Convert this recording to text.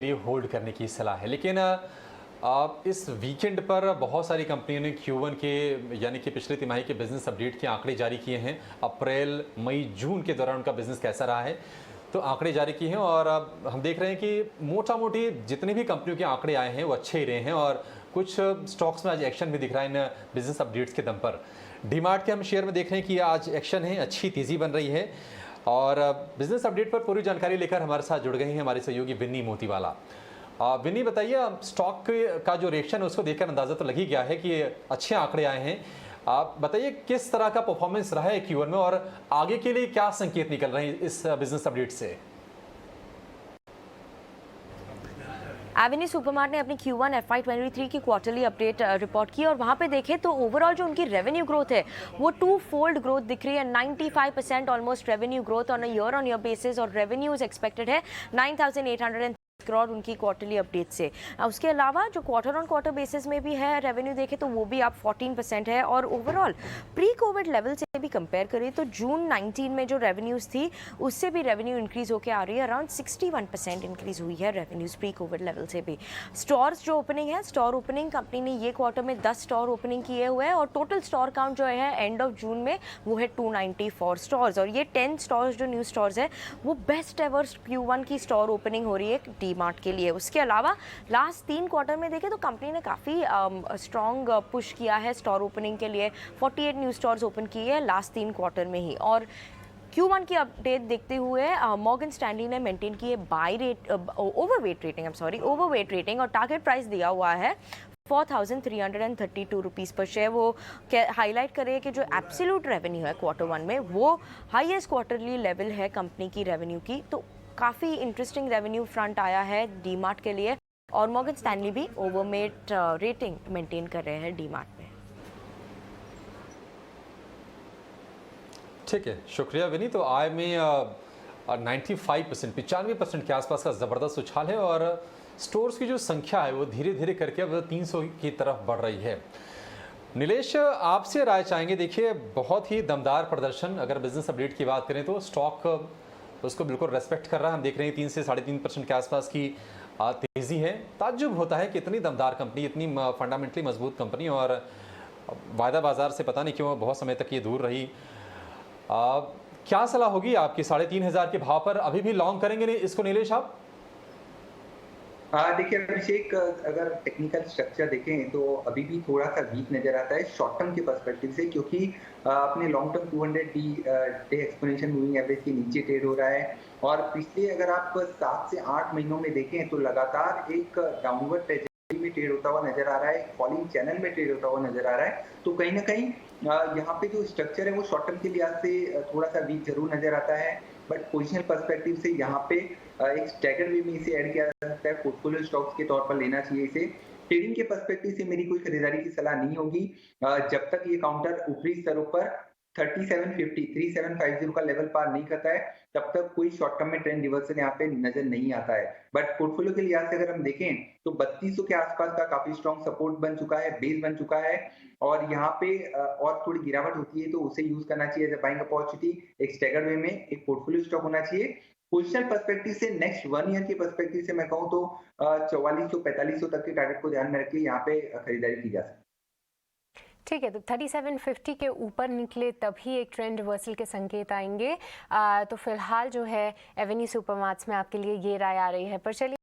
लिए होल्ड करने की सलाह है। लेकिन इस वीकेंड पर बहुत सारी कंपनियों ने Q1 के यानी कि पिछले तिमाही के बिजनेस अपडेट के आंकड़े जारी किए हैं। अप्रैल, मई, जून के दौरान उनका बिजनेस कैसा रहा है, तो आंकड़े जारी किए हैं और अब हम देख रहे हैं कि मोटा-मोटी जितनी भी कंपनियों के आंकड़े आए हैं वो अच्छे ही रहे हैं और कुछ स्टॉक्स में आज एक्शन भी दिख रहा है इन बिजनेस अपडेट्स के दम पर। डीमार्ट के हम शेयर में देख रहे हैं कि आज एक्शन है, अच्छी तेज़ी बन रही है और बिजनेस अपडेट पर पूरी जानकारी लेकर हमारे साथ जुड़ गए हैं हमारे सहयोगी विन्नी मोतीवाला। विन्नी बताइए, स्टॉक का जो रिएक्शन है उसको देखकर अंदाजा तो लग ही गया है कि अच्छे आंकड़े आए हैं। आप बताइए किस तरह का परफॉर्मेंस रहा है Q1 में और आगे के लिए क्या संकेत निकल रहे हैं इस बिजनेस अपडेट से? एवेन्यू सुपरमार्ट ने अपनी Q1 FY23 की क्वार्टरली अपडेट रिपोर्ट की और वहाँ पे देखें तो ओवरऑल जो उनकी रेवेन्यू ग्रोथ है वो 2 फोल्ड ग्रोथ दिख रही है। 95% almost revenue growth on a year basis और रेवेन्यूज एक्सपेक्टेड है 9,800 करोड़ उनकी क्वार्टरली अपडेट से। उसके अलावा जो क्वार्टर ऑन क्वार्टर बेसिस में भी है रेवेन्यू देखें तो वो भी आप 14% है और ओवरऑल प्री कोविड लेवल से भी कंपेयर करें तो जून 19 में जो रेवेन्यूज थी उससे भी रेवेन्यू इंक्रीज होकर आ रही है। अराउंड 61% इंक्रीज हुई है रेवेन्यूज प्री कोविड लेवल से भी। स्टोर्स जो ओपनिंग है, स्टोर ओपनिंग कंपनी ने ये क्वार्टर में 10 स्टोर ओपनिंग किए हुए हैं और टोटल स्टोर काउंट जो है एंड ऑफ जून में वो है 294 स्टोर्स और ये 10 स्टोर्स जो न्यू स्टोर्स है वो बेस्ट एवर Q1 की स्टोर ओपनिंग हो रही है डीमार्ट के लिए। उसके अलावा लास्ट 3 क्वार्टर में देखें तो कंपनी ने काफ़ी स्ट्रॉन्ग पुश किया है स्टोर ओपनिंग के लिए। 48 न्यू स्टोर्स ओपन किए हैं लास्ट 3 क्वार्टर में ही। और Q1 की अपडेट देखते हुए मॉर्गन स्टैनली ने मेंटेन की है ओवरवेट रेटिंग और टारगेट प्राइस दिया हुआ है 4,332 रुपीज़ पर शेयर। वो हाईलाइट करें कि जो एब्सोल्यूट रेवेन्यू है क्वार्टर 1 में वो हाईएस्ट क्वार्टरली लेवल है कंपनी की रेवेन्यू की। तो काफ़ी इंटरेस्टिंग रेवेन्यू फ्रंट आया है डीमार्ट के लिए और मॉर्गन स्टैनली भी ओवरवेट रेटिंग मेंटेन कर रहे हैं डीमार्ट में। ठीक है, शुक्रिया विनी। तो आय में 95% के आसपास का ज़बरदस्त उछाल है और स्टोर्स की जो संख्या है वो धीरे धीरे करके अब 300 की तरफ बढ़ रही है। नीलेश, आपसे राय चाहेंगे। देखिए, बहुत ही दमदार प्रदर्शन, अगर बिजनेस अपडेट की बात करें तो स्टॉक उसको बिल्कुल रेस्पेक्ट कर रहा है। हम देख रहे हैं 3 से 3.5% के आसपास की तेज़ी है। ताज्जुब होता है कि इतनी दमदार कंपनी, इतनी फंडामेंटली मजबूत कंपनी और वायदा बाजार से पता नहीं क्यों बहुत समय तक ये दूर रही। क्या सलाह होगी आपकी 3,500 के भाव पर? अभी भी लॉन्ग करेंगे इसको नीलेश आप? देखिए अभिषेक, अगर टेक्निकल स्ट्रक्चर देखें तो अभी भी थोड़ा सा वीक नजर आता है शॉर्ट टर्म के पर्सपेक्टिव से, क्योंकि अपने long term 200 day exponential moving average के नीचे ट्रेड हो रहा है और पिछले अगर आप 7 से 8 महीनों में देखें तो लगातार एक डाउनवर्ड ट्रेजेक्टरी में ट्रेड होता हुआ नजर आ रहा है, फॉलिंग चैनल में ट्रेड होता हुआ नजर आ रहा है। तो कहीं ना कहीं यहाँ पे जो स्ट्रक्चर है वो शॉर्ट टर्म के लिहाज से थोड़ा सा वीक जरूर नजर आता है, बट पोजिशनल पर्सपेक्टिव से यहाँ पे एक स्टैगर वे में इसे ऐड किया जा सकता है, पोर्टफोलियो स्टॉक्स के तौर पर लेना चाहिए इसे। ट्रेडिंग के पर्सपेक्टिव से मेरी कोई खरीदारी की सलाह नहीं होगी जब तक ये काउंटर ऊपरी स्तरों पर 3750 का लेवल पार नहीं करता है, तब तक कोई शॉर्ट टर्म में ट्रेंड रिवर्सल यहाँ पे नजर नहीं आता है। बट पोर्टफोलियो के लिहाज से अगर हम देखें तो 3200 के आसपास का काफी स्ट्रॉन्ग सपोर्ट बन चुका है, बेस बन चुका है और यहाँ पे और थोड़ी गिरावट होती है तो उसे यूज करना चाहिए एज अ बाइंग अपॉर्चुनिटी। एक स्टैगर्ड वे में एक पोर्टफोलियो स्टॉक होना चाहिए। पोजिशनल पर्सपेक्टिव से नेक्स्ट 1 ईयर के पर्सपेक्टिव से मैं कहूँ तो 4400-4500 तक के टारगेट को ध्यान में रख के यहाँ पे खरीदारी की जा सकती है। ठीक है, तो 3750 के ऊपर निकले तभी एक ट्रेंड रिवर्सल के संकेत आएंगे। तो फिलहाल जो है एवेन्यू सुपरमार्ट्स में आपके लिए ये राय आ रही है। पर चलिए